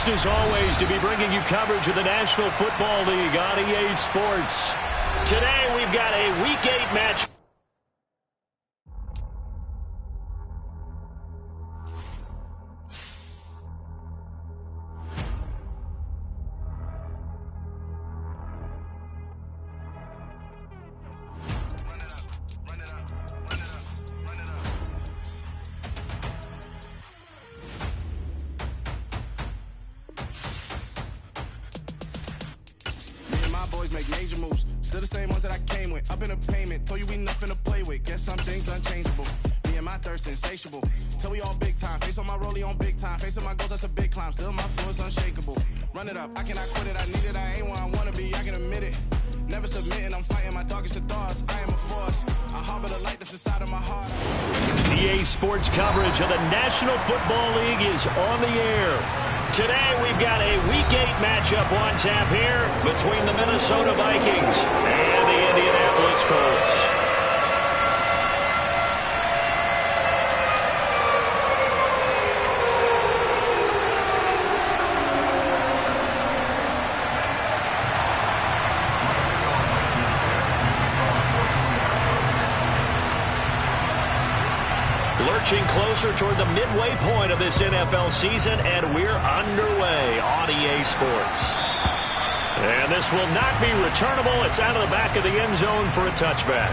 Pleased as always to be bringing you coverage of the National Football League on EA Sports. Today we've got a Week 8 match. Make major moves, still the same ones that I came with. Up in a payment, told you we nothing to play with. Guess some things unchangeable. Me and my thirst insatiable. Till we all big time. Face on my rollie on big time. Face on my goals, that's a big climb. Still my flow is unshakable. Run it up, I cannot quit it. I need it, I ain't where I wanna be. I can admit it. Never submitting, I'm fighting my darkest of thoughts. I am a force. I harbor the light that's inside of my heart. EA Sports coverage of the National Football League is on the air. Today we've got a Week 8 matchup on tap here between the Minnesota Vikings and the Indianapolis Colts. Lurching closer toward the midway point of this NFL season, and we're underway on EA Sports. And this will not be returnable. It's out of the back of the end zone for a touchback.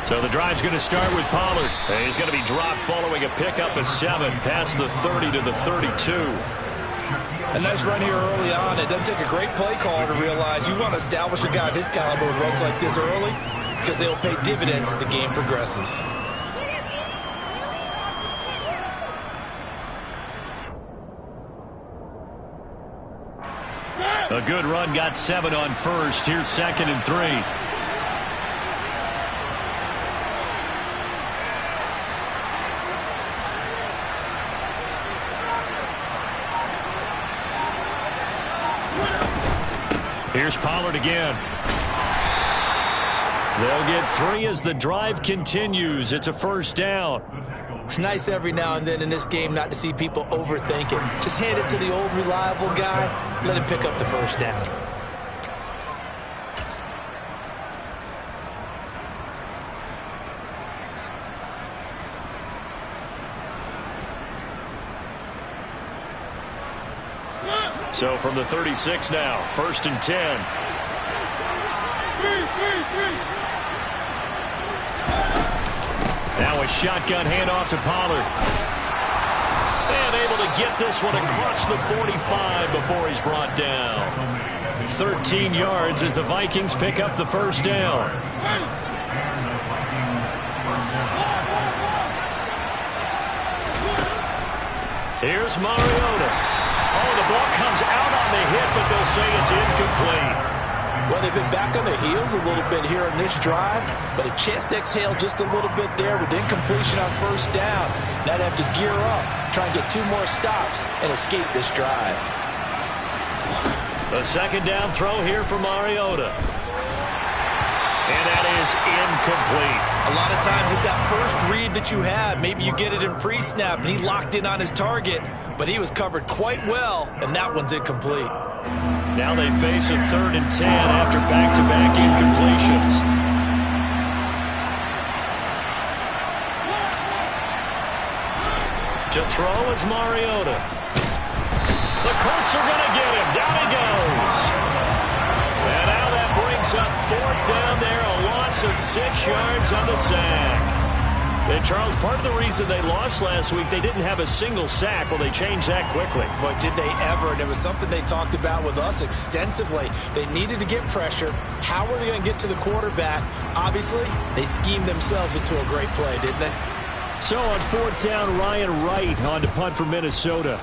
So the drive's going to start with Pollard. And he's going to be dropped following a pickup of 7 past the 30 to the 32. A nice run here early on. It doesn't take a great play caller to realize you want to establish a guy of his caliber with runs like this early because they'll pay dividends as the game progresses. A good run got 7 on first. Here's 2nd and 3. Here's Pollard again. They'll get 3 as the drive continues. It's a first down. It's nice every now and then in this game not to see people overthink it. Just hand it to the old reliable guy. Let him pick up the first down. So from the 36 now, 1st and 10. Now a shotgun handoff to Pollard. And able to get this one across the 45 before he's brought down. 13 yards as the Vikings pick up the first down. Here's Mariota. Oh, the ball comes out on the hit, but they'll say it's incomplete. Well, they've been back on their heels a little bit here in this drive, but a chance to exhale just a little bit there with incompletion on first down. Now they have to gear up, try and get 2 more stops, and escape this drive. The 2nd down throw here for Mariota. And that is incomplete. A lot of times it's that first read that you have. Maybe you get it in pre-snap, and he locked in on his target, but he was covered quite well, and that one's incomplete. Now they face a 3rd and 10 after back-to-back incompletions. To throw is Mariota. The Colts are going to get him. Down he goes. And now that brings up 4th down there, a loss of 6 yards on the sack. And Charles, part of the reason they lost last week, they didn't have a single sack. Well, they changed that quickly. But did they ever? And it was something they talked about with us extensively. They needed to get pressure. How were they going to get to the quarterback? Obviously, they schemed themselves into a great play, didn't they? So on 4th down, Ryan Wright on to punt for Minnesota.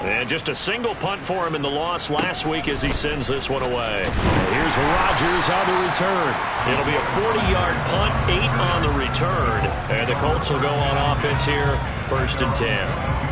And just a single punt for him in the loss last week as he sends this one away. Here's Rodgers on the return. It'll be a 40-yard punt, 8 on the return. And the Colts will go on offense here, 1st and 10.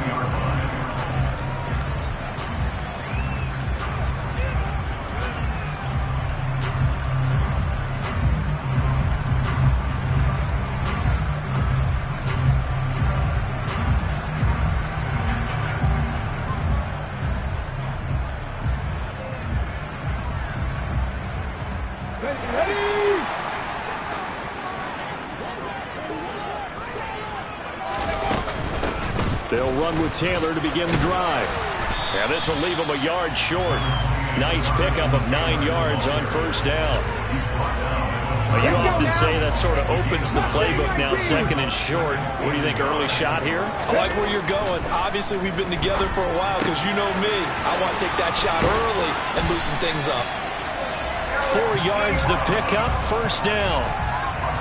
They'll run with Taylor to begin the drive. And this will leave him a yard short. Nice pickup of 9 yards on 1st down. Well, you often say that sort of opens the playbook now, 2nd and short. What do you think, early shot here? I like where you're going. Obviously, we've been together for a while because you know me. I want to take that shot early and loosen things up. 4 yards the pickup, 1st down.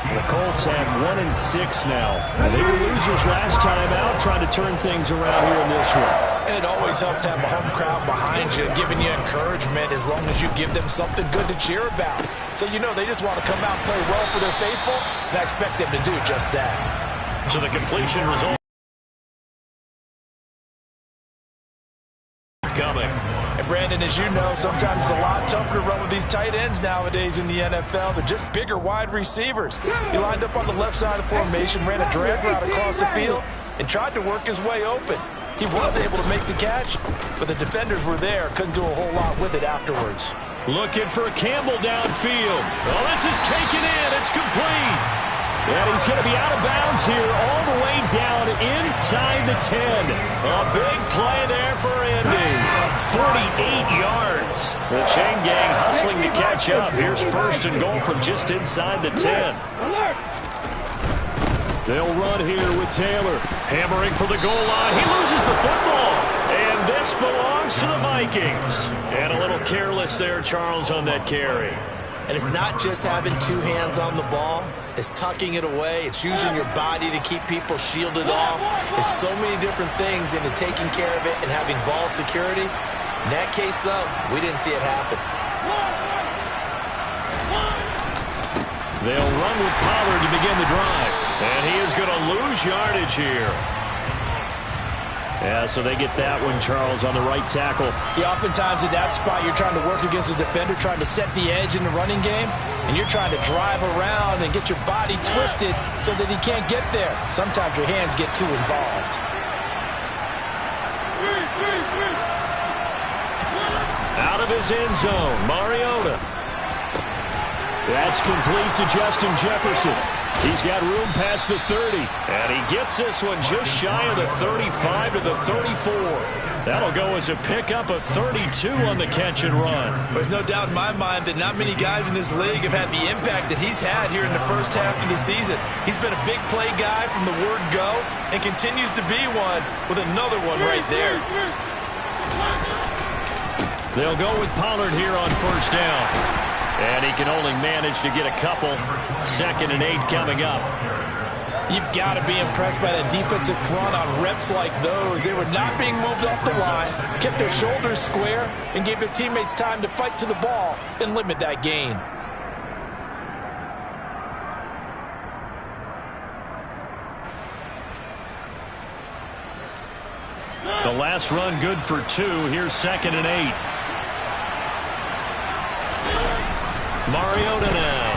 The Colts have 1 and 6 now. They were losers last time out, trying to turn things around here in this one. And it always helps to have a home crowd behind you, giving you encouragement as long as you give them something good to cheer about. So you know they just want to come out and play well for their faithful, and I expect them to do just that. So the completion result coming. And Brandon, as you know, sometimes it's a lot tougher to run with these tight ends nowadays in the NFL. They're just bigger wide receivers. He lined up on the left side of the formation, ran a drag route across the field, and tried to work his way open. He was able to make the catch, but the defenders were there, couldn't do a whole lot with it afterwards. Looking for Campbell downfield. Oh, this is taken in. It's complete. And he's going to be out of bounds here all the way down inside the 10. A big play there for Indy. 48 yards. The chain gang hustling to catch up. Here's 1st and goal from just inside the 10. They'll run here with Taylor. Hammering for the goal line. He loses the football. And this belongs to the Vikings. And a little careless there, Charles, on that carry. And it's not just having 2 hands on the ball. It's tucking it away. It's using your body to keep people shielded off. It's so many different things into taking care of it and having ball security. In that case, though, we didn't see it happen. They'll run with Pollard to begin the drive. And he is going to lose yardage here. Yeah, so they get that one, Charles, on the right tackle. Yeah, oftentimes at that spot, you're trying to work against a defender, trying to set the edge in the running game, and you're trying to drive around and get your body twisted so that he can't get there. Sometimes your hands get too involved. Out of his end zone, Mariota. That's complete to Justin Jefferson. He's got room past the 30, and he gets this one just shy of the 35 to the 34. That'll go as a pickup of 32 on the catch and run. There's no doubt in my mind that not many guys in this league have had the impact that he's had here in the first half of the season. He's been a big play guy from the word go and continues to be one with another one right there. They'll go with Pollard here on 1st down. And he can only manage to get a couple. 2nd and 8 coming up. You've got to be impressed by that defensive front on reps like those. They were not being moved off the line, kept their shoulders square, and gave their teammates time to fight to the ball and limit that gain. The last run good for 2. Here's 2nd and 8. Mariota now.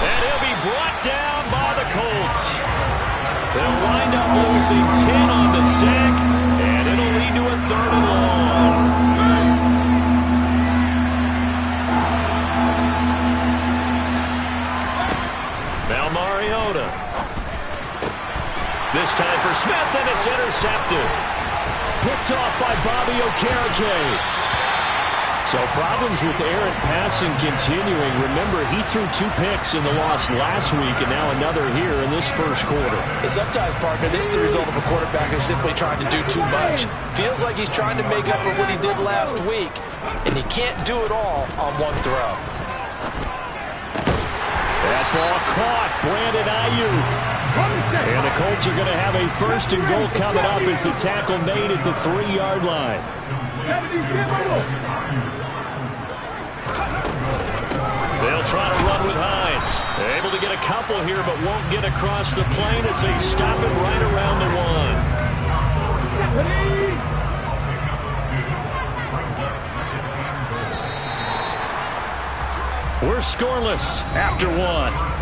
And he'll be brought down by the Colts. They'll wind up losing 10 on the sack, and it'll lead to a 3rd and long. Now Mariota. This time for Smith, and it's intercepted. Picked off by Bobby Okereke. So problems with errant passing continuing. Remember, he threw 2 picks in the loss last week, and now another here in this first quarter. And sometimes, partner, this is the result of a quarterback who's simply trying to do too much. Feels like he's trying to make up for what he did last week, and he can't do it all on one throw. That ball caught. Brandon Ayuk. And the Colts are going to have a 1st and goal coming up as the tackle made at the 3-yard line. They'll try to run with Hines. Able to get a couple here, but won't get across the plane as they stop him right around the 1. We're scoreless after 1.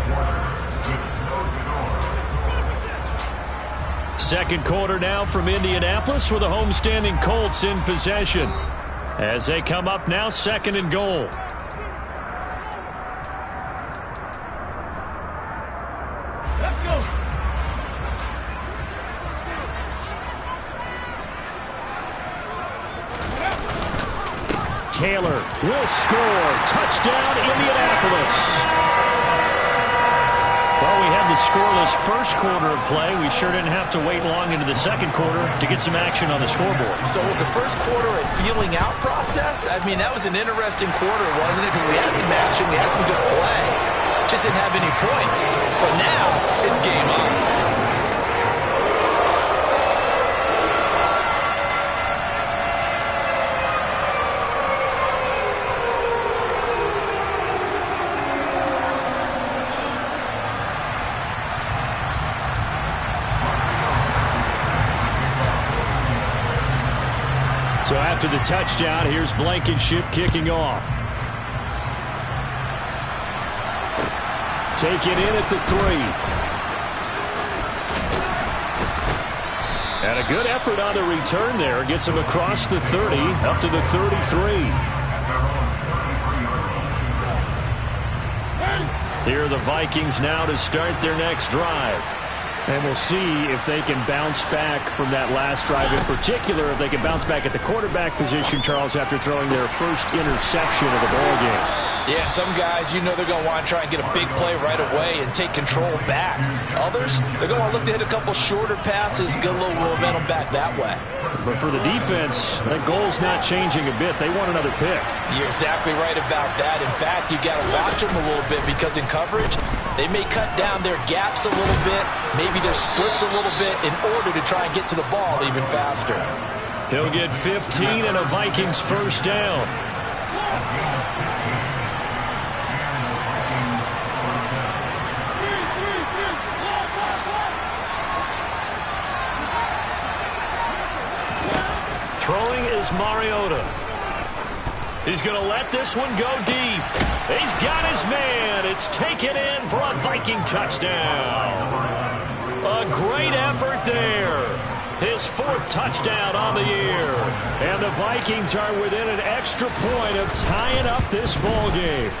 Second quarter now from Indianapolis with the homestanding Colts in possession. As they come up now, 2nd and goal. Taylor will score. Touchdown, Indianapolis. Well, we had the scoreless first quarter of play. We sure didn't have to wait long into the second quarter to get some action on the scoreboard. So was the first quarter a feeling out process? I mean, that was an interesting quarter, wasn't it? Because we had some action, we had some good play. Just didn't have any points. So now it's game on. So after the touchdown, here's Blankenship kicking off. Taken in at the 3. And a good effort on the return there. Gets him across the 30, up to the 33. Here are the Vikings now to start their next drive. And we'll see if they can bounce back from that last drive. In particular, if they can bounce back at the quarterback position, Charles, after throwing their first interception of the ballgame. Yeah, some guys, you know they're going to want to try and get a big play right away and take control back. Others, they're going to look to hit a couple shorter passes, get a little momentum back that way. But for the defense, that goal's not changing a bit. They want another pick. You're exactly right about that. In fact, you got to watch them a little bit because in coverage, they may cut down their gaps a little bit, maybe their splits a little bit in order to try and get to the ball even faster. He'll get 15 and a Vikings first down. Throwing is Mariota. He's going to let this one go deep. He's got his man. It's taken in for a Viking touchdown. A great effort there. His 4th touchdown on the year. And the Vikings are within an extra point of tying up this ball game.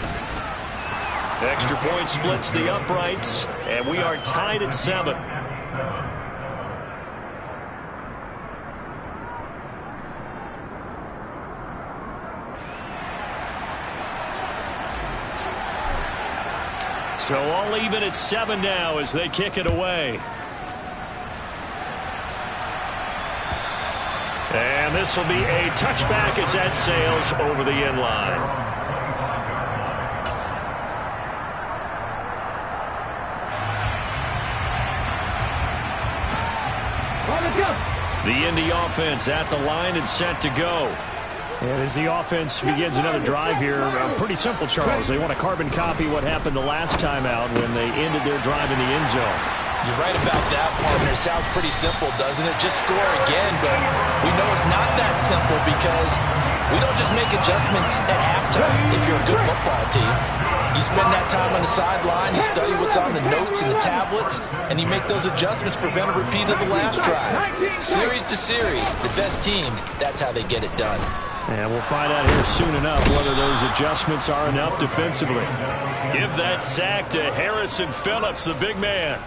Extra point splits the uprights, and we are tied at 7. So all even at 7 now as they kick it away. And this will be a touchback as that sails over the end line. The Indy offense at the line and set to go. And as the offense begins another drive here, pretty simple, Charles. They want to carbon copy what happened the last time out when they ended their drive in the end zone. You're right about that, partner. It sounds pretty simple, doesn't it? Just score again, but we know it's not that simple because we don't just make adjustments at halftime if you're a good football team. You spend that time on the sideline, you study what's on the notes and the tablets, and you make those adjustments, prevent a repeat of the last drive. Series to series, the best teams, that's how they get it done. And we'll find out here soon enough whether those adjustments are enough defensively. Give that sack to Harrison Phillips, the big man.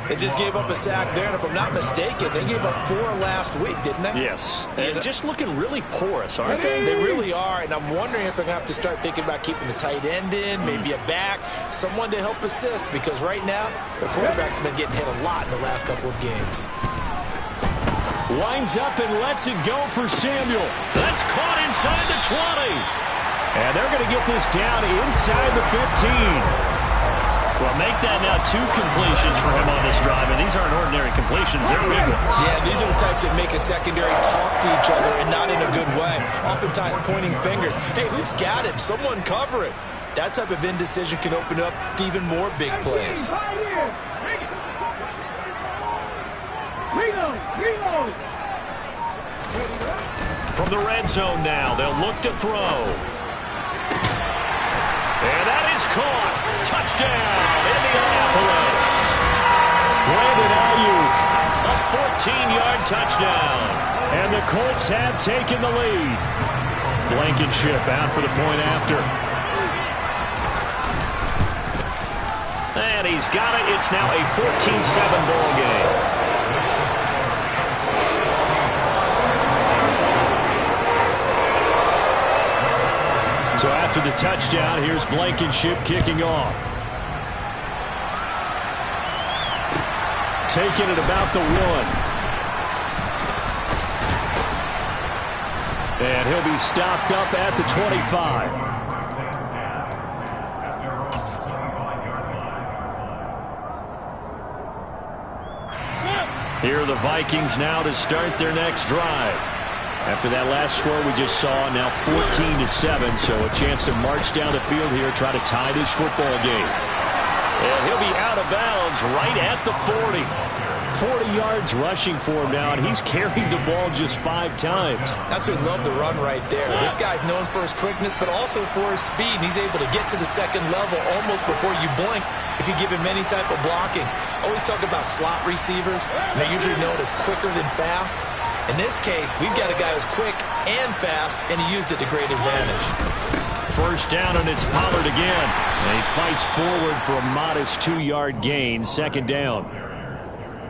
They just gave up a sack there, and if I'm not mistaken, they gave up 4 last week, didn't they? Yes. And just looking really porous, aren't they? They really are, and I'm wondering if they're going to have to start thinking about keeping the tight end in, maybe a back, someone to help assist, because right now, their quarterback's been getting hit a lot in the last couple of games. Winds up and lets it go for Samuel. That's caught inside the 20. And they're going to get this down inside the 15. Well, make that now 2 completions for him on this drive, and these aren't ordinary completions, they're big ones. Yeah, these are the types that make a secondary talk to each other and not in a good way. Oftentimes pointing fingers. Hey, who's got him? Someone cover him. That type of indecision can open up to even more big plays. From the red zone now, they'll look to throw. And that is caught. Touchdown, Indianapolis. Brandon Ayuk, a 14-yard touchdown. And the Colts have taken the lead. Blankenship out for the point after. And he's got it. It's now a 14-7 ball game. So after the touchdown, here's Blankenship kicking off. Taking it about the 1. And he'll be stopped up at the 25. Here are the Vikings now to start their next drive. After that last score we just saw, now 14-7, so a chance to march down the field here, try to tie this football game. And he'll be out of bounds right at the 40. 40 yards rushing for him now, and he's carried the ball just 5 times. That's what I love the run right there. This guy's known for his quickness, but also for his speed. And he's able to get to the second level almost before you blink if you give him any type of blocking. Always talk about slot receivers. They're usually known as quicker than fast. In this case, we've got a guy who's quick and fast, and he used it to great advantage. First down, and it's Pollard again. And he fights forward for a modest 2-yard gain. Second down.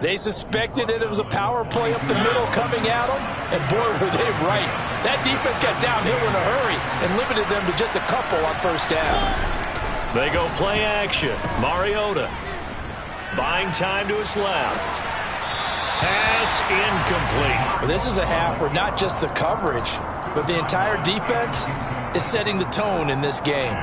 They suspected that it was a power play up the middle coming at them, and boy, were they right. That defense got downhill in a hurry and limited them to just a couple on first down. They go play action. Mariota buying time to his left. Pass incomplete. Well, this is a half where not just the coverage, but the entire defense is setting the tone in this game.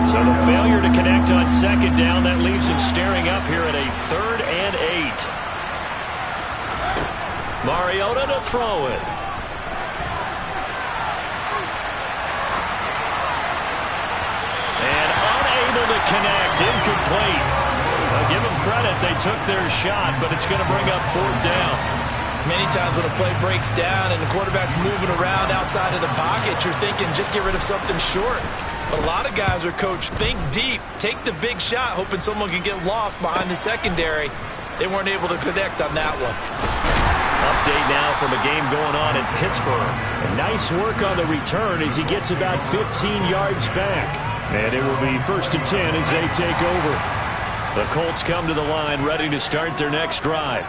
So the failure to connect on second down, that leaves him staring up here at a 3rd and 8. Mariota to throw it. And unable to connect, incomplete. I'll give them credit, they took their shot, but it's going to bring up 4th down. Many times when a play breaks down and the quarterback's moving around outside of the pocket, you're thinking just get rid of something short. But a lot of guys are coached, think deep, take the big shot, hoping someone can get lost behind the secondary. They weren't able to connect on that one. Update now from a game going on in Pittsburgh. And nice work on the return as he gets about 15 yards back. And it will be 1st and 10 as they take over. The Colts come to the line ready to start their next drive.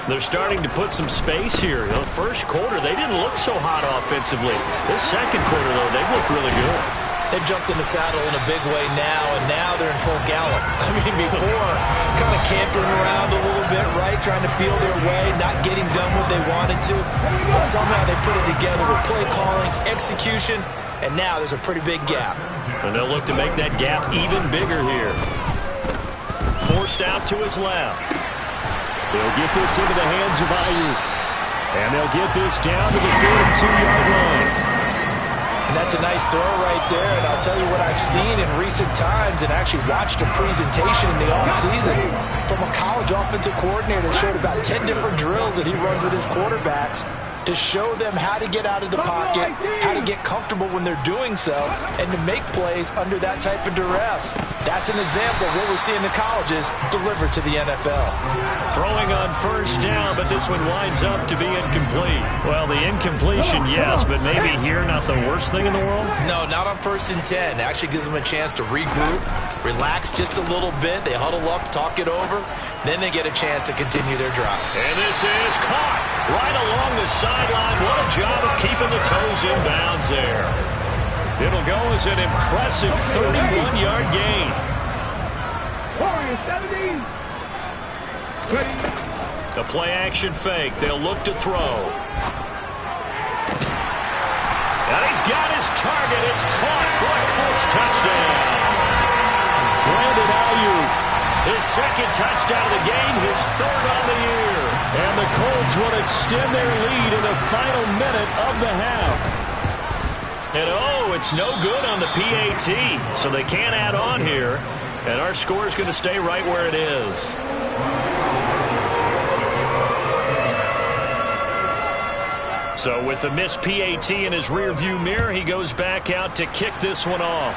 They're starting to put some space here. The first quarter, they didn't look so hot offensively. This second quarter, though, they've looked really good. They've jumped in the saddle in a big way now, and now they're in full gallop. I mean, before, kind of cantering around a little bit, right, trying to feel their way, not getting done what they wanted to. But somehow they put it together with play calling, execution, and now there's a pretty big gap. And they'll look to make that gap even bigger here. Forced out to his left. They'll get this into the hands of Ayuk. And they'll get this down to the 42-yard line. And that's a nice throw right there. And I'll tell you what I've seen in recent times and actually watched a presentation in the offseason from a college offensive coordinator that showed about 10 different drills that he runs with his quarterbacks to show them how to get out of the pocket, how to get comfortable when they're doing so, and to make plays under that type of duress. That's an example of what we see in the colleges delivered to the NFL. Throwing on first down, but this one winds up to be incomplete. Well, the incompletion, yes, but maybe here not the worst thing in the world? No, not on 1st and 10. It actually gives them a chance to regroup, relax just a little bit. They huddle up, talk it over. Then they get a chance to continue their drive. And this is caught right along the sideline. What a job of keeping the toes in bounds there. It'll go as an impressive 31-yard gain. The play-action fake. They'll look to throw. And he's got his target. It's caught for a Colts touchdown. Brandon Ayuk His second touchdown of the game, his third on the year. And the Colts will extend their lead in the final minute of the half. And it's no good on the PAT, so they can't add on here. And our score is going to stay right where it is. So with the missed PAT in his rearview mirror, he goes back out to kick this one off.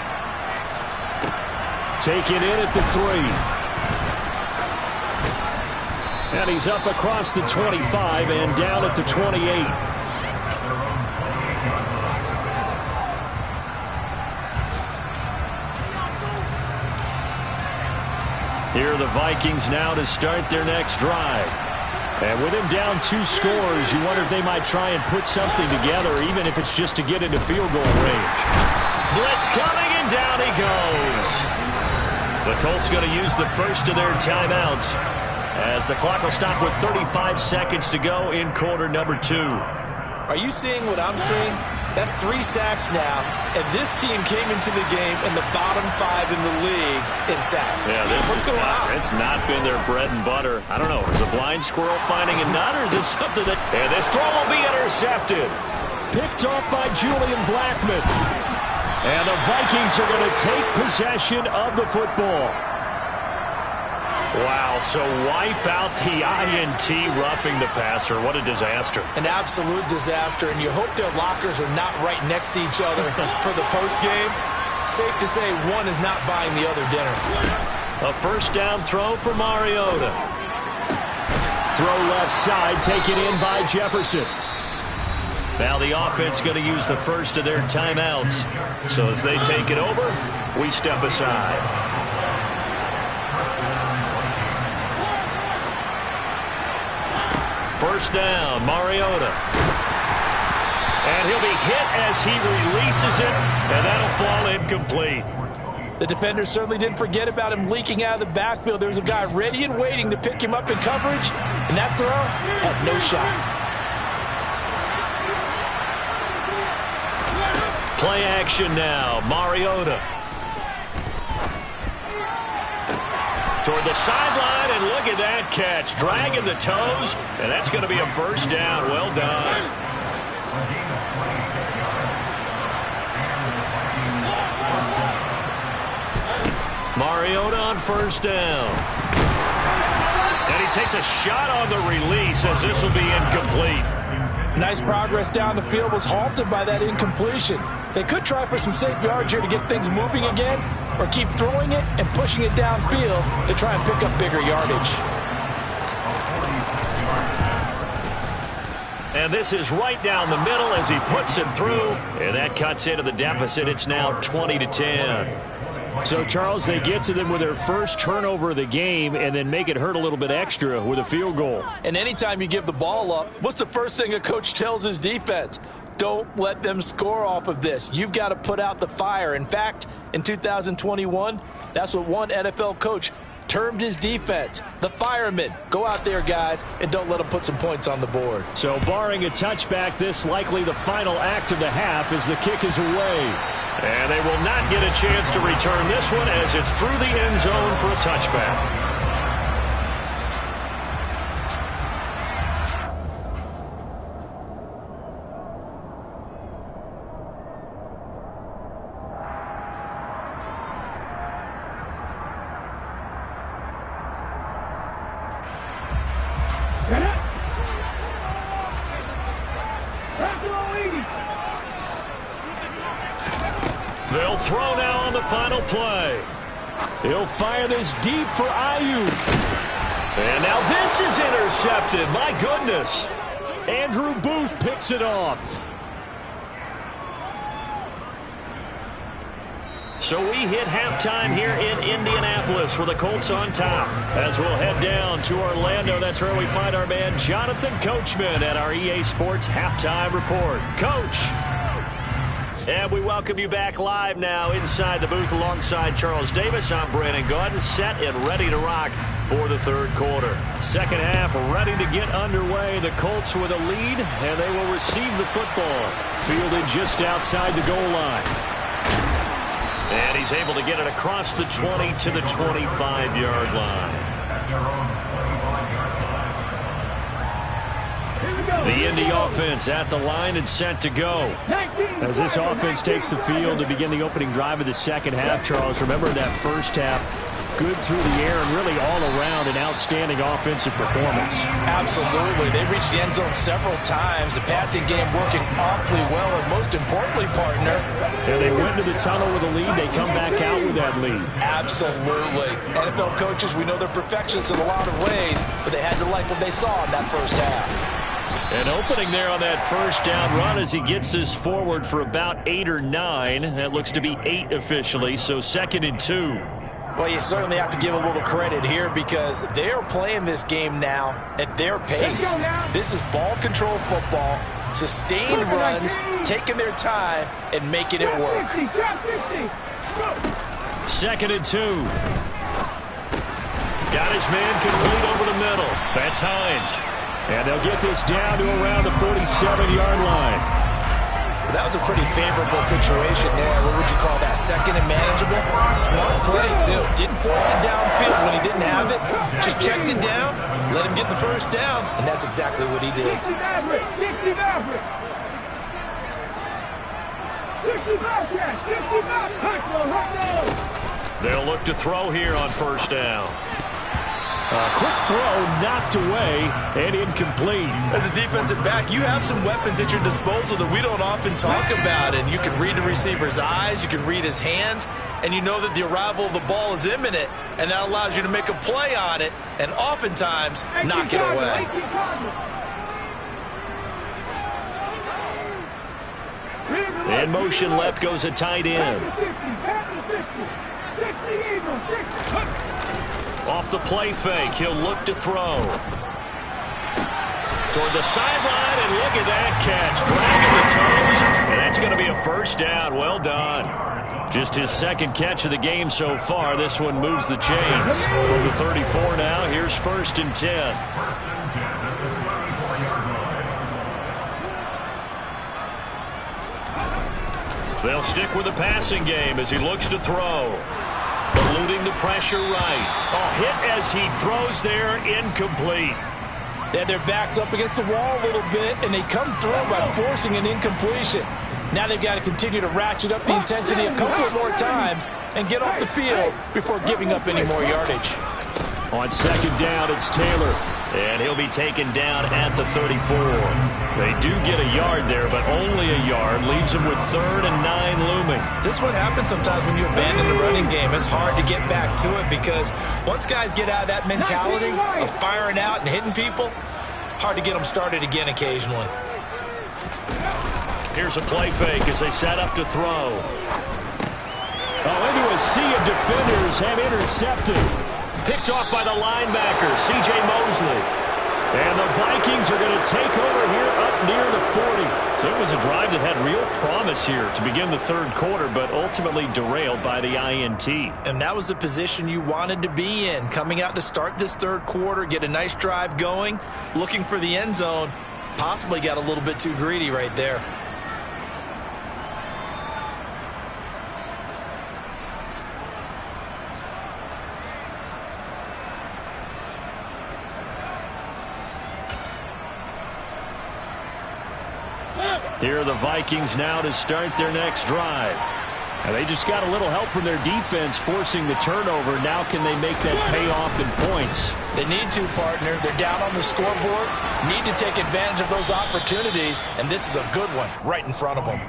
Taken in at the 3. And he's up across the 25 and down at the 28. Here are the Vikings now to start their next drive. And with him down 2 scores, you wonder if they might try and put something together, even if it's just to get into field goal range. Blitz coming, and down he goes. The Colts going to use the first of their timeouts as the clock will stop with 35 seconds to go in quarter number 2. Are you seeing what I'm seeing? That's 3 sacks now, and this team came into the game in the bottom 5 in the league in sacks. Yeah, What's going on? It's not been their bread and butter. I don't know. Is a blind squirrel finding a nut, or is it something that... And this throw will be intercepted. Picked off by Julian Blackmon. And the Vikings are going to take possession of the football. Wow, so wipe out the INT roughing the passer. What a disaster. An absolute disaster, and you hope their lockers are not right next to each other for the postgame. Safe to say one is not buying the other dinner. A first down throw for Mariota. Throw left side, taken in by Jefferson. Now the offense going to use the first of their timeouts. So as they take it over, we step aside. First down, Mariota. And he'll be hit as he releases it, and that'll fall incomplete. The defender certainly didn't forget about him leaking out of the backfield. There was a guy ready and waiting to pick him up in coverage, and that throw had no shot. Play action now, Mariota. Toward the sideline, and look at that catch. Dragging the toes, and that's going to be a first down. Well done. Mariota on first down. And he takes a shot on the release as this will be incomplete. Nice progress down the field, was halted by that incompletion. They could try for some safe yards here to get things moving again, or keep throwing it and pushing it downfield to try and pick up bigger yardage. And this is right down the middle as he puts it through, and that cuts into the deficit. It's now 20-10. So, Charles, they get to them with their first turnover of the game and then make it hurt a little bit extra with a field goal. And anytime you give the ball up, what's the first thing a coach tells his defense? Don't let them score off of this. You've got to put out the fire. In fact, in 2021, that's what one NFL coach termed his defense, the firemen. Go out there, guys, and don't let them put some points on the board. So barring a touchback, this likely the final act of the half as the kick is away. And they will not get a chance to return this one as it's through the end zone for a touchback. They'll throw now on the final play. He'll fire this deep for Ayuk. And now this is intercepted. My goodness. Andrew Booth picks it off. So we hit halftime here in Indianapolis with the Colts on top. As we'll head down to Orlando, that's where we find our man Jonathan Coachman at our EA Sports Halftime Report. Coach. And we welcome you back live now inside the booth alongside Charles Davis. I'm Brandon Gaudin, set and ready to rock for the third quarter. Second half ready to get underway. The Colts with a lead, and they will receive the football. Fielded just outside the goal line. And he's able to get it across the 20 to the 25-yard line. The Indy offense at the line and set to go. As this offense takes the field to begin the opening drive of the second half, Charles, remember that first half, good through the air and really all around an outstanding offensive performance. Absolutely. They reached the end zone several times. The passing game working awfully well, and most importantly, partner. And they went to the tunnel with a lead. They come back out with that lead. Absolutely. NFL coaches, we know they're perfectionists in a lot of ways, but they had to like what they saw in that first half. An opening there on that first down run as he gets this forward for about 8 or 9. That looks to be 8 officially, so 2nd and 2. Well, you certainly have to give a little credit here because they are playing this game now at their pace. This is ball control football, sustained runs, taking their time, and making it work. 2nd and 2. Got his man complete over the middle. That's Hines. And they'll get this down to around the 47-yard line. Well, that was a pretty favorable situation there. What would you call that? 2nd and manageable? Smart play, too. Didn't force it downfield when he didn't have it. Just checked it down, let him get the first down, and that's exactly what he did. They'll look to throw here on first down. Quick throw knocked away and incomplete. As a defensive back, you have some weapons at your disposal that we don't often talk about. And you can read the receiver's eyes, you can read his hands, and you know that the arrival of the ball is imminent. And that allows you to make a play on it and oftentimes knock it away. In motion left goes a tight end. Off the play fake, he'll look to throw. Toward the sideline, and look at that catch. Dragging the toes, and that's going to be a first down. Well done. Just his 2nd catch of the game so far. This one moves the chains. From the 34 now, here's 1st and 10. They'll stick with the passing game as he looks to throw. Eluding the pressure right. A hit as he throws there, incomplete. They had their backs up against the wall a little bit, and they come through by forcing an incompletion. Now they've got to continue to ratchet up the intensity a couple of more times and get off the field before giving up any more yardage. On 2nd down, it's Taylor, and he'll be taken down at the 34. They do get a yard there, but only a yard. Leaves them with 3rd and 9 looming. This is what happens sometimes when you abandon the running game. It's hard to get back to it because once guys get out of that mentality of firing out and hitting people, hard to get them started again occasionally. Here's a play fake as they set up to throw. Into a sea of defenders have intercepted. Picked off by the linebacker, C.J. Mosley. And the Vikings are going to take over here up near the 40. So it was a drive that had real promise here to begin the 3rd quarter, but ultimately derailed by the INT. And that was the position you wanted to be in, coming out to start this 3rd quarter, get a nice drive going, looking for the end zone. Possibly got a little bit too greedy right there. Here are the Vikings now to start their next drive. And they just got a little help from their defense forcing the turnover. Now can they make that pay off in points? They need to, partner. They're down on the scoreboard. Need to take advantage of those opportunities. And this is a good one right in front of them.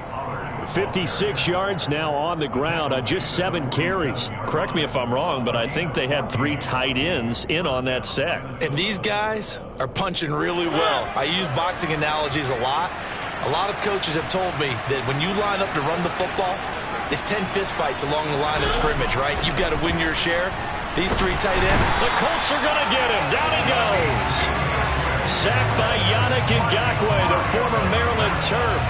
56 yards now on the ground on just 7 carries. Correct me if I'm wrong, but I think they had 3 tight ends in on that set. And these guys are punching really well. I use boxing analogies a lot. A lot of coaches have told me that when you line up to run the football, it's 10 fistfights along the line of scrimmage, right? You've got to win your share. These 3 tight ends. The Colts are going to get him. Down he goes. Sacked by Yannick Ngakoue, the former Maryland Terp.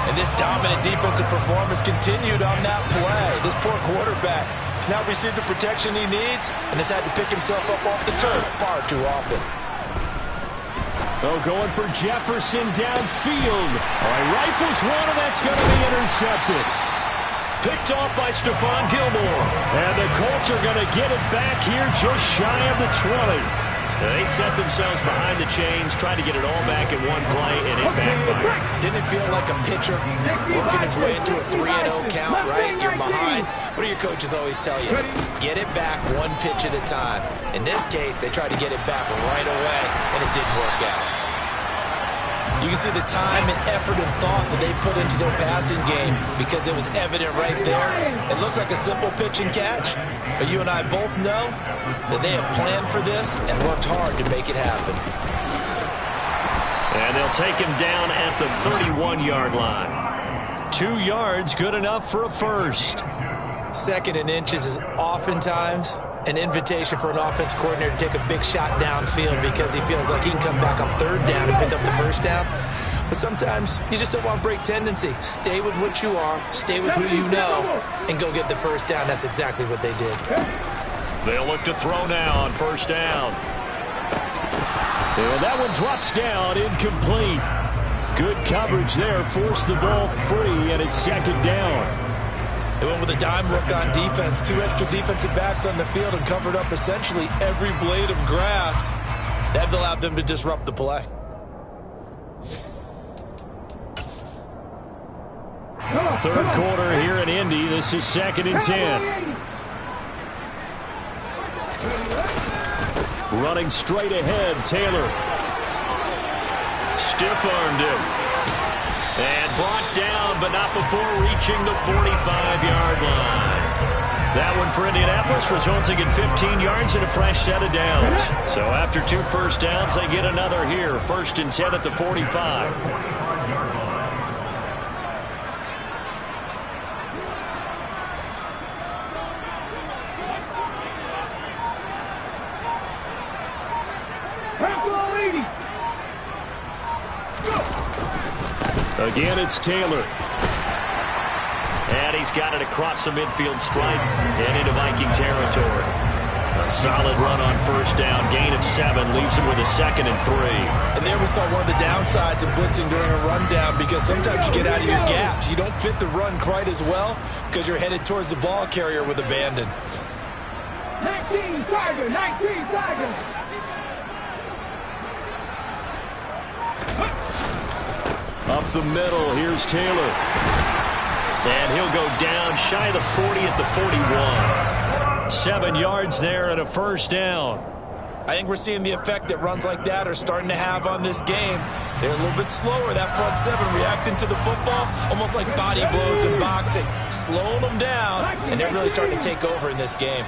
And this dominant defensive performance continued on that play. This poor quarterback has now received the protection he needs and has had to pick himself up off the turf far too often. Oh, going for Jefferson downfield. All right, rifles one, and that's going to be intercepted. Picked off by Stephon Gilmore. And the Colts are going to get it back here just shy of the 20. They set themselves behind the chains, tried to get it all back in one play, and it backfired. Didn't it feel like a pitcher working his way into a 3-0 count, right? You're behind. What do your coaches always tell you? Get it back one pitch at a time. In this case, they tried to get it back right away, and it didn't work out. You can see the time and effort and thought that they put into their passing game because it was evident right there. It looks like a simple pitch and catch, but you and I both know that they have planned for this and worked hard to make it happen. And they'll take him down at the 31-yard line. 2 yards, good enough for a first. Second and inches is oftentimes an invitation for an offense coordinator to take a big shot downfield because he feels like he can come back on third down and pick up the first down. But sometimes you just don't want break tendency. Stay with what you are, stay with who you know, and go get the first down. That's exactly what they did. They'll look to throw now on first down. And that one drops down, incomplete. Good coverage there, forced the ball free, and it's second down. They went with a dime look on defense. 2 extra defensive backs on the field and covered up essentially every blade of grass. That allowed them to disrupt the play. Third quarter here in Indy. This is 2nd and 10. Running straight ahead, Taylor. Stiff-armed him. And brought down, but not before reaching the 45-yard line. That one for Indianapolis, resulting in 15 yards and a fresh set of downs. So after 2 first downs, they get another here. 1st and 10 at the 45. Again, it's Taylor. And he's got it across the midfield stripe and into Viking territory. A solid run on first down. Gain of 7 leaves him with a 2nd and 3. And there we saw one of the downsides of blitzing during a rundown because sometimes you get out of your gaps. You don't fit the run quite as well because you're headed towards the ball carrier with abandon. 19 Tiger, 19 Tiger. Up the middle, here's Taylor. And he'll go down shy of the 40 at the 41. 7 yards there and a first down. I think we're seeing the effect that runs like that are starting to have on this game. They're a little bit slower, that front 7, reacting to the football, almost like body blows in boxing, slowing them down, and they're really starting to take over in this game.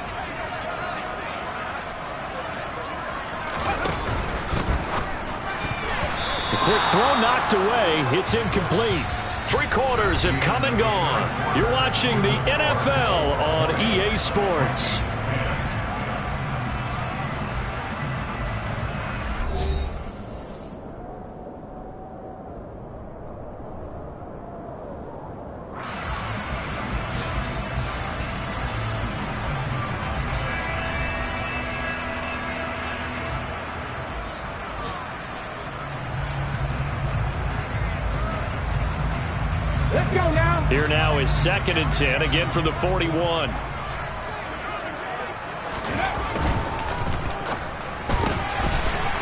Quick throw knocked away. It's incomplete. 3 quarters have come and gone. You're watching the NFL on EA Sports. Here now is 2nd and 10, again from the 41.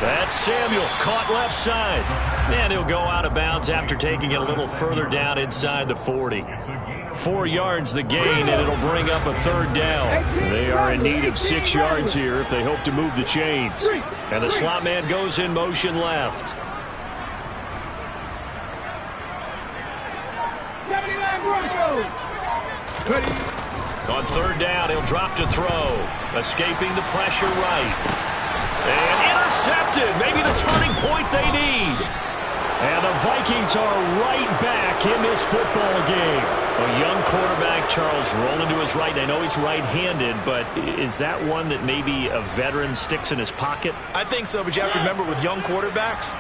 That's Samuel, caught left side. And he'll go out of bounds after taking it a little further down inside the 40. 4 yards the gain, and it'll bring up a 3rd down. They are in need of 6 yards here if they hope to move the chains. And the slot man goes in motion left. On 3rd down, he'll drop to throw. Escaping the pressure right. And intercepted. Maybe the turning point they need. And the Vikings are right back in this football game. A young quarterback, Charles, rolling to his right. I know he's right-handed, but is that one that maybe a veteran sticks in his pocket? I think so, but you have to remember with young quarterbacks,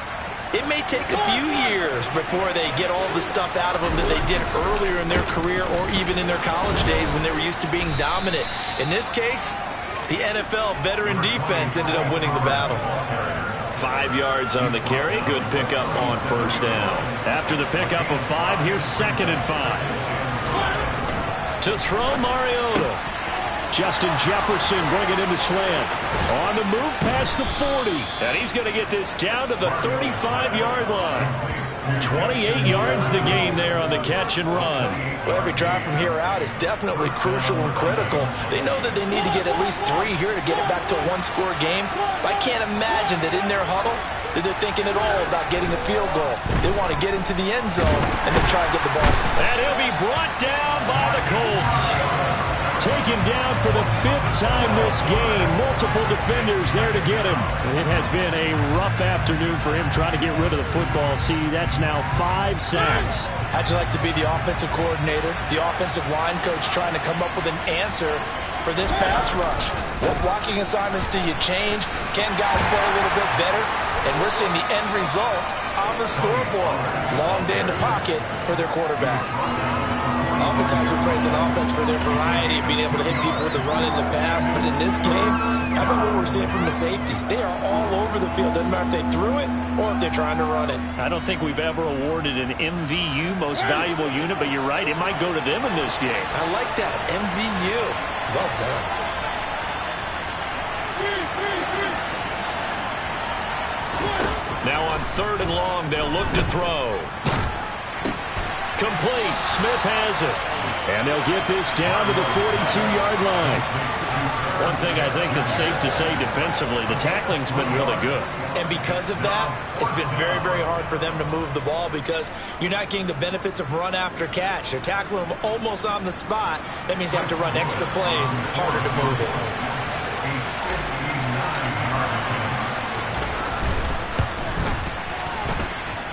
it may take a few years before they get all the stuff out of them that they did earlier in their career or even in their college days when they were used to being dominant. In this case, the NFL veteran defense ended up winning the battle. 5 yards on the carry. Good pickup on first down. After the pickup of 5, here's 2nd and 5. To throw, Mariota. Justin Jefferson bringing in the slant. On the move past the 40. And he's going to get this down to the 35-yard line. 28 yards the game there on the catch and run. Well, every drive from here out is definitely crucial and critical. They know that they need to get at least 3 here to get it back to a one-score game. But I can't imagine that in their huddle that they're thinking at all about getting a field goal. They want to get into the end zone and then try to get the ball. And he'll be brought down by the Colts. Taken down for the 5th time this game. Multiple defenders there to get him. It has been a rough afternoon for him trying to get rid of the football. See, that's now 5 sacks. How'd you like to be the offensive coordinator, the offensive line coach trying to come up with an answer for this pass rush? What blocking assignments do you change? Can guys play a little bit better? And we're seeing the end result on the scoreboard. Long day in the pocket for their quarterback. Oftentimes we praise an offense for their variety of being able to hit people with the run in the pass. But in this game, how about what we're seeing from the safeties? They are all over the field. Doesn't matter if they threw it or if they're trying to run it. I don't think we've ever awarded an MVU, most valuable unit, but you're right. It might go to them in this game. I like that. MVU. Well done. Now on 3rd and long, they'll look to throw. Complete. Smith has it. And they'll get this down to the 42-yard line. One thing I think that's safe to say defensively, the tackling's been really good. And because of that, it's been very, very hard for them to move the ball because you're not getting the benefits of run after catch. They're tackling them almost on the spot. That means you have to run extra plays, harder to move it.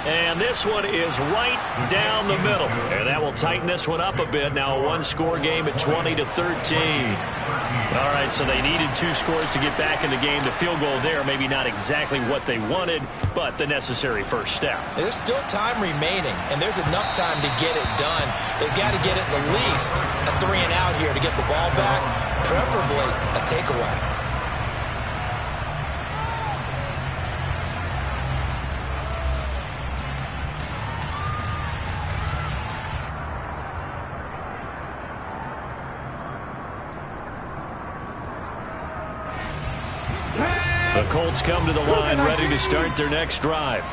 And this one is right down the middle. And that will tighten this one up a bit. Now a one-score game at 20-13. All right, so they needed 2 scores to get back in the game. The field goal there, maybe not exactly what they wanted, but the necessary first step. There's still time remaining, and there's enough time to get it done. They've got to get at the least a 3-and-out here to get the ball back, preferably a takeaway. The Colts come to the line ready to start their next drive.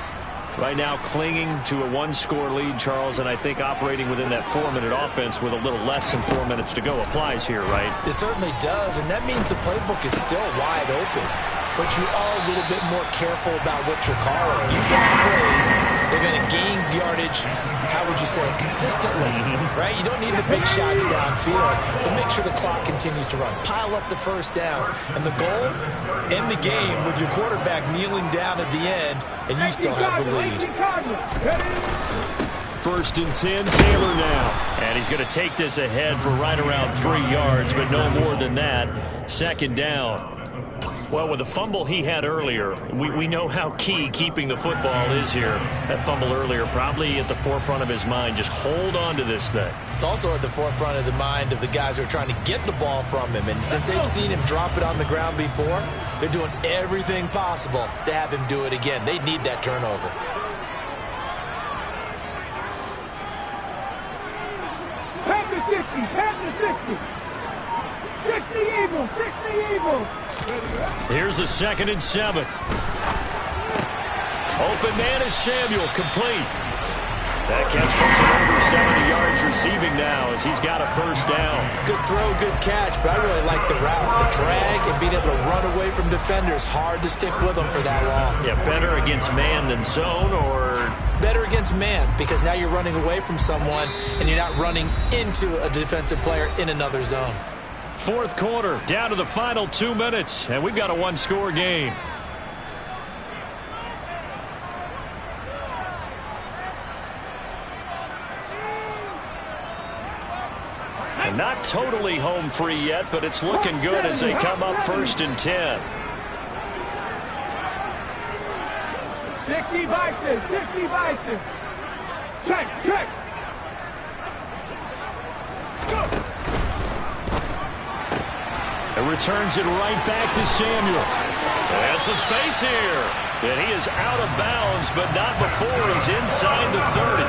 Right now clinging to a 1-score lead, Charles, and I think operating within that 4-minute offense with a little less than 4 minutes to go applies here, right? It certainly does, and that means the playbook is still wide open. But you are a little bit more careful about what you're calling. You run plays, they're going to gain yardage, how would you say, consistently, right? You don't need the big shots downfield, but make sure the clock continues to run. Pile up the first downs. And the goal, end the game with your quarterback kneeling down at the end, and you still have the lead. 1st and 10, Taylor now. And he's going to take this ahead for right around 3 yards, but no more than that. 2nd down. Well, with the fumble he had earlier, we know how key keeping the football is here. That fumble earlier probably at the forefront of his mind. Just hold on to this thing. It's also at the forefront of the mind of the guys who are trying to get the ball from him. And since they've seen him drop it on the ground before, they're doing everything possible to have him do it again. They need that turnover. Pass the 60, pass the 60. 60 evil, 60 evil. Here's a 2nd and 7. Open man is Samuel, complete. That catch puts him over 70 yards receiving now as he's got a 1st down. Good throw, good catch, but I really like the route. The drag and being able to run away from defenders. Hard to stick with them for that long. Yeah, better against man than zone, or? Better against man, because now you're running away from someone and you're not running into a defensive player in another zone. 4th quarter, down to the final 2 minutes, and we've got a 1-score game. And not totally home free yet, but it's looking good as they come up 1st and 10. 60 Vices, 60 Vices. Check. Go. It returns it right back to Samuel. And some space here. And he is out of bounds, but not before he's inside the 30.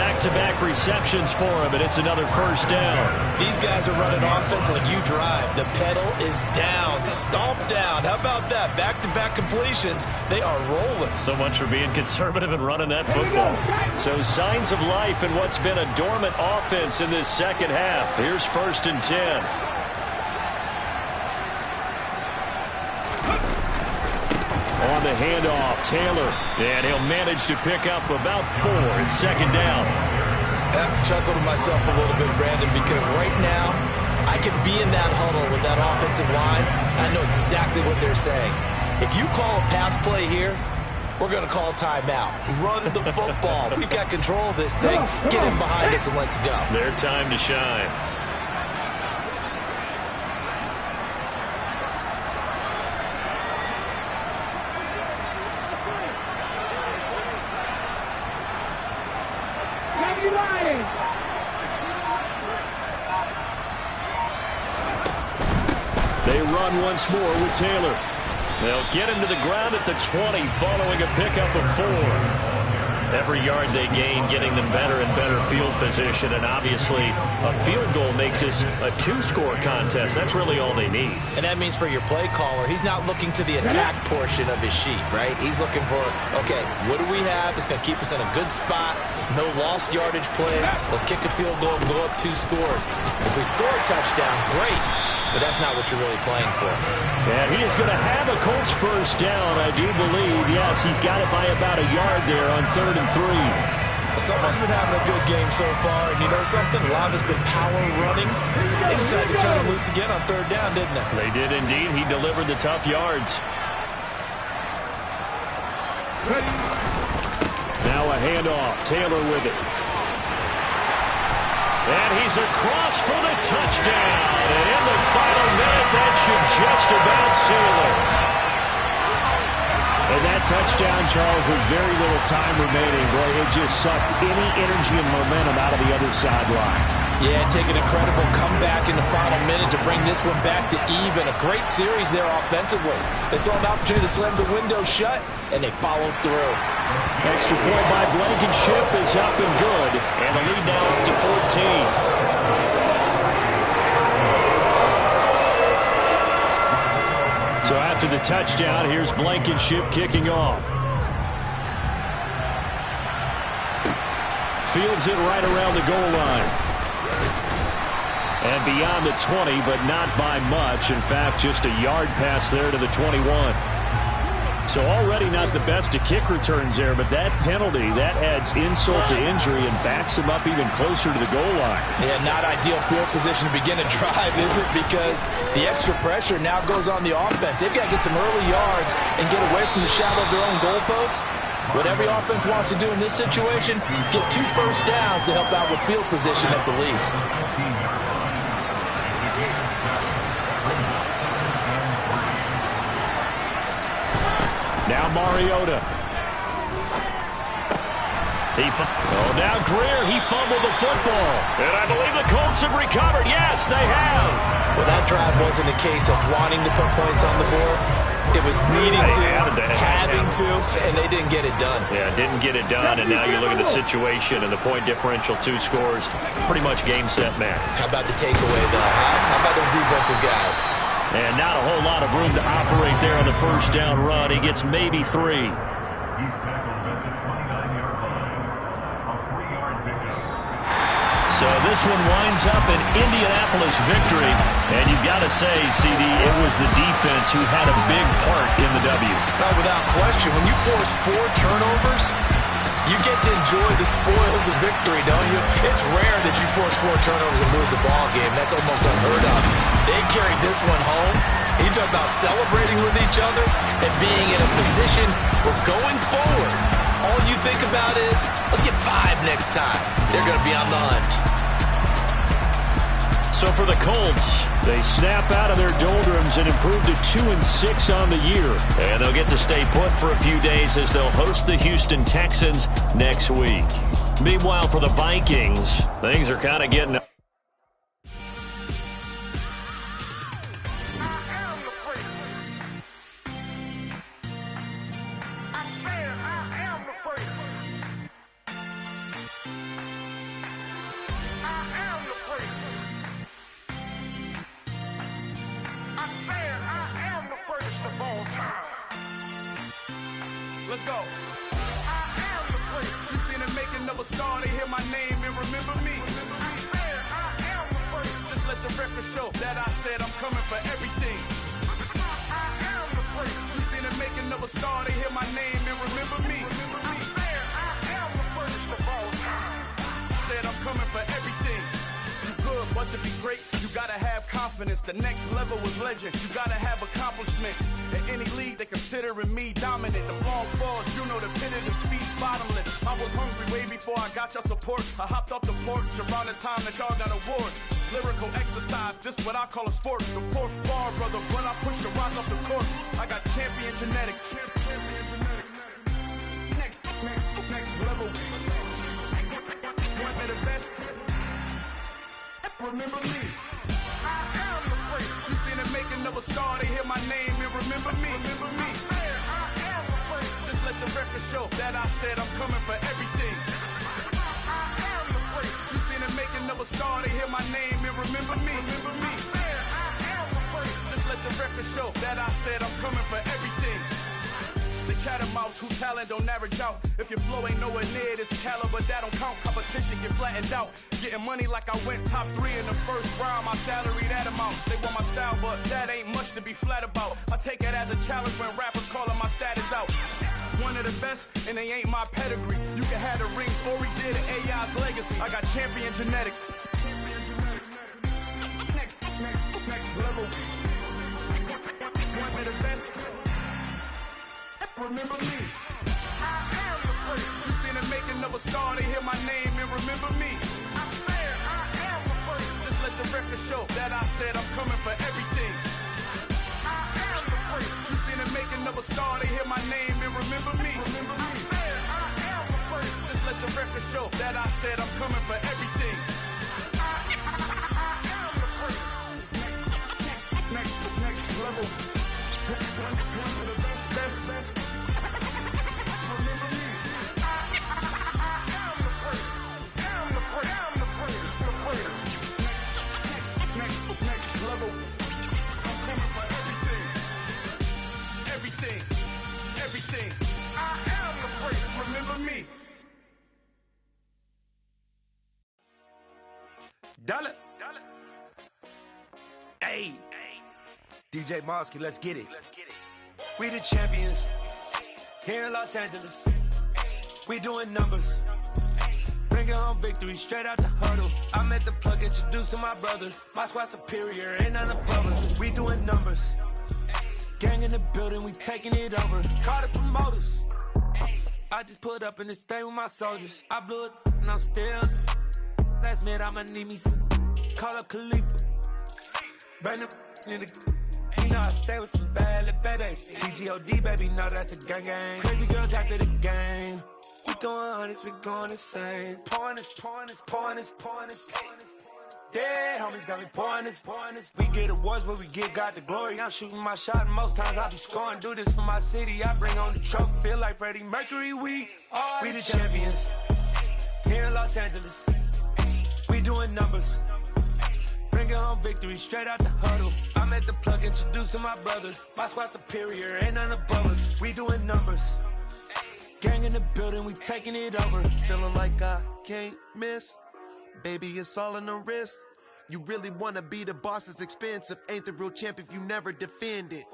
Back-to-back receptions for him, and it's another first down. These guys are running offense like you drive. The pedal is down, stomped down. How about that? Back-to-back completions. They are rolling. So much for being conservative and running that football. So signs of life in what's been a dormant offense in this second half. Here's 1st and 10. On the handoff, Taylor, and he'll manage to pick up about 4 in 2nd down. I have to chuckle to myself a little bit, Brandon, because right now I could be in that huddle with that offensive line, and I know exactly what they're saying. If you call a pass play here, we're going to call timeout. Run the football. We've got control of this thing. Get in behind us and let's go. Their time to shine. They run once more with Taylor. They'll get him to the ground at the 20 following a pickup of 4. Every yard they gain getting them better and better field position, and obviously a field goal makes this a 2-score contest. That's really all they need. And that means for your play caller, he's not looking to the attack portion of his sheet, right? He's looking for, okay, what do we have that's going to keep us in a good spot? No lost yardage plays. Let's kick a field goal and go up 2 scores. If we score a touchdown, great. But that's not what you're really playing for. And he is going to have a Colts first down, I do believe. Yes, he's got it by about a yard there on 3rd and 3. Someone's been having a good game so far, and you know something? A lot of it's been power running. They decided to turn him loose again on 3rd down, didn't they? They did indeed. He delivered the tough yards. Now a handoff. Taylor with it. And he's across for the touchdown. And in the final minute, that should just about seal it. And that touchdown, Charles, with very little time remaining, boy, it just sucked any energy and momentum out of the other sideline. Yeah, take an incredible comeback in the final minute to bring this one back to even. A great series there offensively. They saw an opportunity to slam the window shut, and they followed through. Extra point by Blankenship is up and good. And the lead now up to 14. So after the touchdown, here's Blankenship kicking off. Fields it right around the goal line. And beyond the 20, but not by much. In fact, just a yard pass there to the 21. So already not the best to kick returns there, but that penalty, that adds insult to injury and backs him up even closer to the goal line. Yeah, not ideal field position to begin a drive, is it? Because the extra pressure now goes on the offense. They've got to get some early yards and get away from the shadow of their own goalposts. What every offense wants to do in this situation, get 2 first downs to help out with field position at the least. Now Mariota. Now Greer, he fumbled the football. And I believe the Colts have recovered. Yes, they have. Well, that drive wasn't a case of wanting to put points on the board. It was needing to, having to, and they didn't get it done. Yeah, didn't get it done, and now you look at the situation and the point differential, 2 scores, pretty much game, set, match. How about the takeaway, though? How about those defensive guys? And not a whole lot of room to operate there on the first down run. He gets maybe 3. So this one winds up an Indianapolis victory. And you've got to say, CD, it was the defense who had a big part in the W. No, without question. When you force 4 turnovers, you get to enjoy the spoils of victory, don't you? It's rare that you force 4 turnovers and lose a ball game. That's almost unheard of. They carried this one home. You talk about celebrating with each other and being in a position where going forward, all you think about is, let's get 5 next time. They're going to be on the hunt. So for the Colts, they snap out of their doldrums and improve to 2-6 on the year. And they'll get to stay put for a few days as they'll host the Houston Texans next week. Meanwhile, for the Vikings, things are kind of getting... Let's go. I am the place. You seen the making of a star, they hear my name and remember me. I am the place. Just let the record show that I said I'm coming for everything. I am the place. You seen the making of a star, they hear my name and remember me. I am the first of all time. Said I'm coming for everything. You good, but to be great, you gotta have confidence. The next level was legend. You gotta have accomplishments. In any league, they considering me dominant. The long falls, you know the pit of defeat, bottomless. I was hungry way before I got your support. I hopped off the porch around the time that y'all got awards. Lyrical exercise, this what I call a sport. The fourth bar, brother, when I push the rock off the court. I got champion genetics. Next level. One of the best. Remember me. I am the place. You seen the making of a star, they hear my name and remember me. I am the place. Just let the record show that I said I'm coming for everything. I am the place. You seen the making of a star, they hear my name and remember me. I am the place. Just let the record show that I said I'm coming for everything. The chattermouths who talent don't average out. If your flow ain't nowhere near this caliber, that don't count. Competition get flattened out. Getting money like I went top 3 in the first round. My salary that amount. They want my style, but that ain't much to be flat about. I take it as a challenge when rappers calling my status out. One of the best, and they ain't my pedigree. You can have the rings, or we did it, AI's legacy. I got champion genetics. Next level. One of the best. Remember me. I am the place. You seen the making of a star, they hear my name and remember me. I am the place. Just let the record show that I said I'm coming for everything. I am the place. You seen the making of a star, they hear my name and remember me. I am the place. Just let the record show that I said I'm coming for everything. I am the place. Next level. One of the best. Remember me. I am the place. I'm the place. Next level. I'm coming for everything. I am the place. Remember me. Dollar. Hey. DJ Mosky, let's get it. We the champions here in Los Angeles. We doing numbers. Bringing home victory straight out the huddle. I'm at the plug, introduced to my brother. My squad superior, ain't none above us. We doing numbers. Gang in the building, we taking it over. Call the promoters. I just put up in this thing with my soldiers. I blew it and I'm still. Last minute I'ma need me some. Call up Khalifa. Bring the in the. You know I stay with some bad little babies. TGOD, baby, know that's a gang. Crazy girls after the game. We throwing hundreds, we going insane. Pouring this. Yeah, homies got me pouring this. We get awards, but we give God the glory. I'm shooting my shot, and most times I be scoring. Do this for my city, I bring on the trophy. Feel like Freddie Mercury, we the champions. Here in Los Angeles, we doing numbers. Bringing home victory straight out the huddle. I'm at the plug, introduced to my brother. My squad superior, ain't none above us. We doing numbers. Gang in the building, we taking it over. Feeling like I can't miss. Baby, it's all in the wrist. You really wanna be the boss, it's expensive. Ain't the real champ if you never defend it.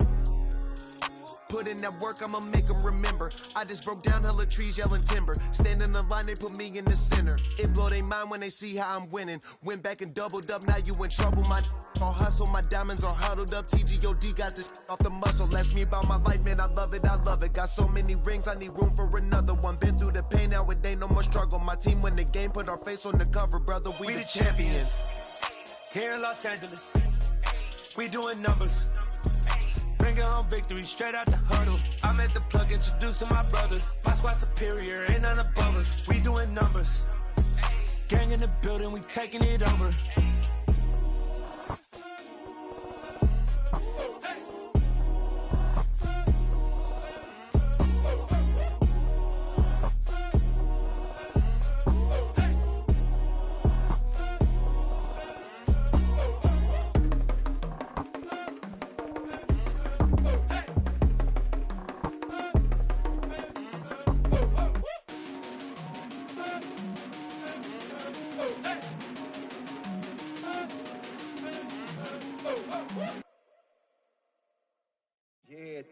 Put in that work, I'ma make them remember. I just broke down hella trees, yelling timber. Stand in the line, they put me in the center. It blow their mind when they see how I'm winning. Went back and doubled up, now you in trouble. My all hustle, my diamonds are huddled up. TGOD got this off the muscle. Ask me about my life, man, I love it. Got so many rings, I need room for another one. Been through the pain, now it ain't no more struggle. My team win the game, put our face on the cover, brother. We the champions. Here in Los Angeles, we doing numbers. Bringing home victory straight out the huddle. I'm at the plug, introduced to my brother. My squad superior, ain't none above us. We doing numbers. Gang in the building, we taking it over.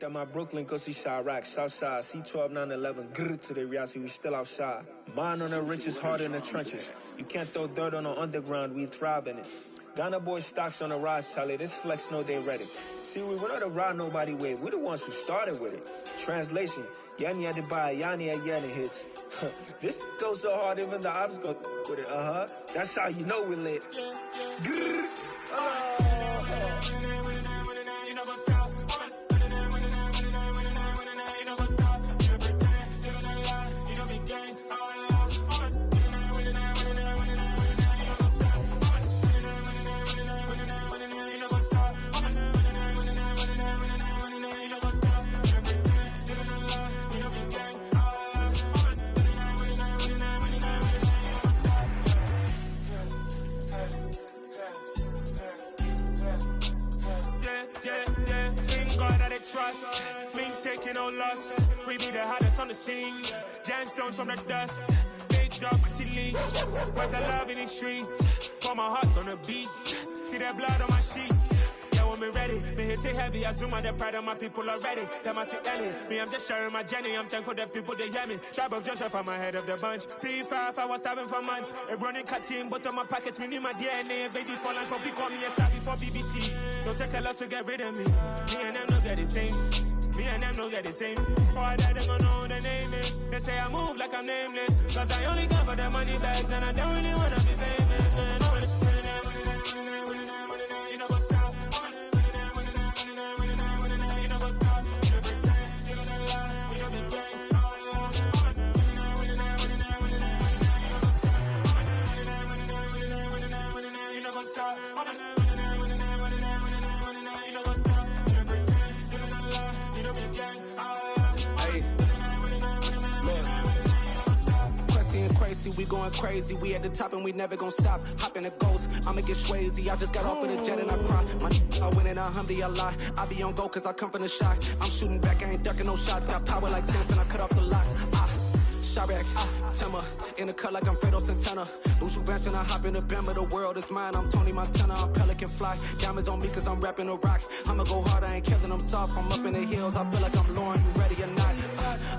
That my Brooklyn, go see Chirac, Southside, C12, 911, grrr to the reality, we still outside. Mine on the richest, heart in the trenches. You can't throw dirt on the underground, we thrive in it. Ghana boys stocks on the rise, Charlie, this flex know they ready. See, we not the ride nobody with, we the ones who started with it. Translation, Yanni had to buy, Yanni had Yanni hits. This goes so hard, even the ops go with it, That's how you know we lit. Grrr. Trust, we ain't taking no loss. We be the hottest on the scene. Gemstones from the dust. Big dog, pretty leash. Where's the love in the streets? Pour my heart on the beat. See that blood on my sheets. Yeah, when me ready, me hit it heavy. I zoom on the pride of my people already. Them I see Ellie. Me, I'm just sharing my journey. I'm thankful that people they hear me. Tribe of Joseph, I'm ahead of the bunch. P5, I was starving for months. A running cut in, but on my pockets, me need my DNA. Baby for lunch, but we call me a star before BBC. Don't take a lot to get rid of me. Me and them know that the same. Me and them know that the same. Boy, that they gon' know who the name is. They say I move like I'm nameless. Cause I only got for the money bags. And I don't really wanna be famous, man. You know what's up? You know what's up? You pretend, you don't lie, you don't be gang. You know what's up? Crazy, we going crazy. We at the top and we never gonna stop. Hop in the ghost, I'ma get swayzy. I just got off with a jet and I cry. I win in a Humvee, I lie. I be on go cause I come from the shot. I'm shooting back, I ain't ducking no shots. Got power like Samson, I cut off the locks. Chirac, Timber, in the cut like I'm Fredo Santana. Buju Banton, I hop in the Bama, the world is mine. I'm Tony Montana, I'm Pelican Fly. Diamonds on me cause I'm rapping a rock. I'ma go hard, I ain't killing them soft. I'm up in the hills, I feel like I'm Lauren, you ready or not?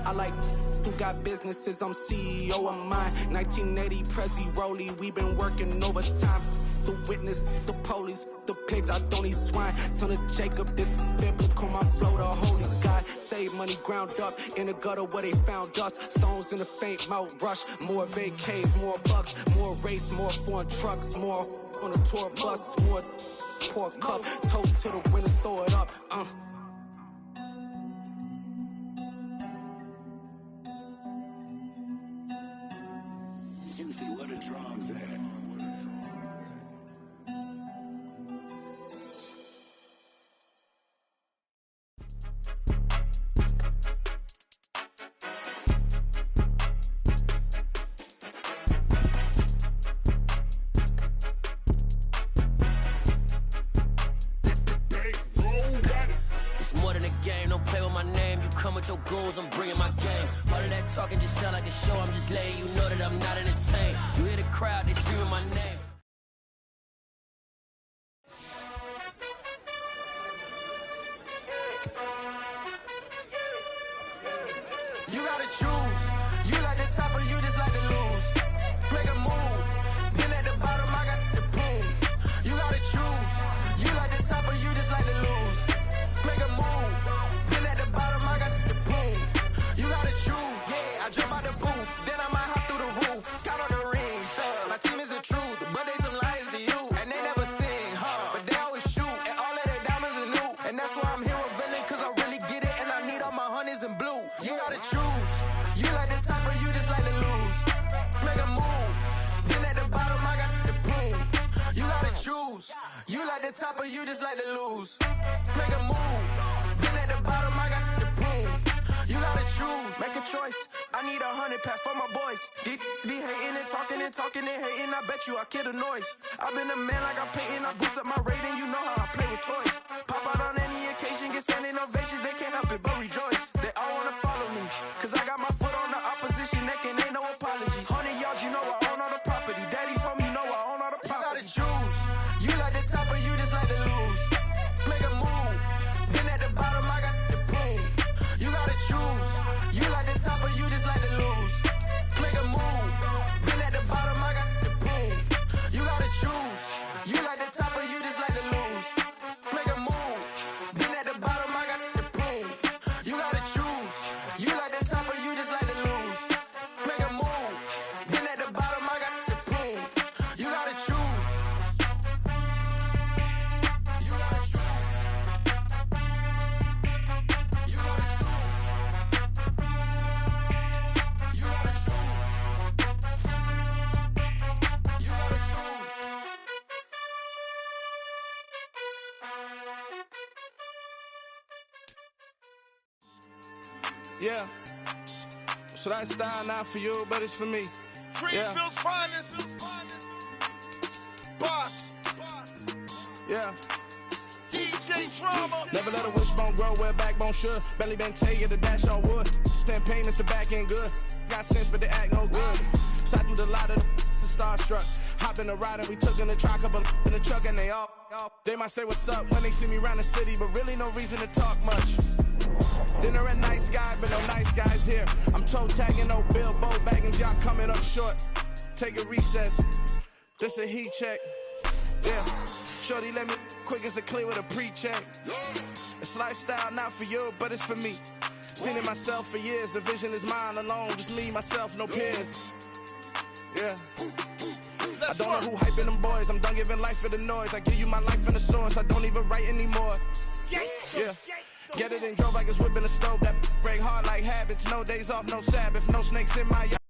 I like who got businesses, I'm CEO of mine. 1980 Prezi Rolly, we been working overtime. The witness, the police, the pigs, I don't eat swine. Son of Jacob, this biblical, my flow, the holy God. Save money ground up in the gutter where they found us. Stones in the faint mouth rush. More vacays, more bucks, more race, more foreign trucks, more on a tour bus, more pour cup. Toast to the winners, throw it up. Juicy, what a drums at. Your goals, I'm bringing my game. All of that talking just sound like a show. I'm just letting you know that I'm not entertained. You hear the crowd, they screaming my name. You gotta choose. You like the top or you just like to lose. Make a move. Been at the bottom, I got the boom. You gotta choose. You like the top or you just like to lose. Make a move. Been at the bottom, I got the boom. You gotta choose. Yeah, I jump out the booth. Then I might hop through the roof. Got on the rings. My team is the truth, but they some liars to you. And they never sing, but they always shoot. And all of their diamonds are new. And that's why I'm here with Villain, cause I really get it. And I need all my honeys in blue. You gotta choose. You like the top or you just like to lose. Make a move. Been at the bottom, I got the boom. You gotta choose. You like the top or you just like to lose. Make a move. Been at the bottom, I got the boom. You gotta choose. Make a choice. I need 100 pack for my boys. Be hating and talking and hating. I bet you I kill the noise. I've been a man like I'm Peyton. I boost up my rating. You know how I play with toys. Pop out on any occasion, get standing ovations. They can't help it but rejoice. They all wanna follow me, cause I got my foot on the opposition neck and ain't no apologies. 100 yards, you know I own all the property. Daddy's home, you know I own all the property. You gotta choose. You like the top or you just like to lose. Make a move. Been at the bottom, I got the boom. Yeah. So that style not for you, but it's for me. Greenfield's finest. Boss. Yeah. DJ Drama. Never let a wishbone grow where a backbone should. Belly been taken the dash on wood. Then pain is the back end good. Got sense, but they act no good. Shot through the lot of the starstruck. Hop in the ride and we took in the truck up in the truck and they all. They might say what's up when they see me around the city, but really no reason to talk much. Dinner at nice guy, but no nice guys here. I'm toe tagging, no Bilbo bagging, job coming up short. Take a recess. This a heat check. Yeah. Shorty let me quick as a clear with a pre-check. It's lifestyle not for you, but it's for me. Seen it myself for years. The vision is mine alone. Just me, myself, no peers. Yeah. I don't know who hyping them boys. I'm done giving life for the noise. I give you my life in the source. I don't even write anymore. Yeah. Get it and drove like it's whipping a stove. That break hard like habits. No days off, no Sabbath. No snakes in my yard.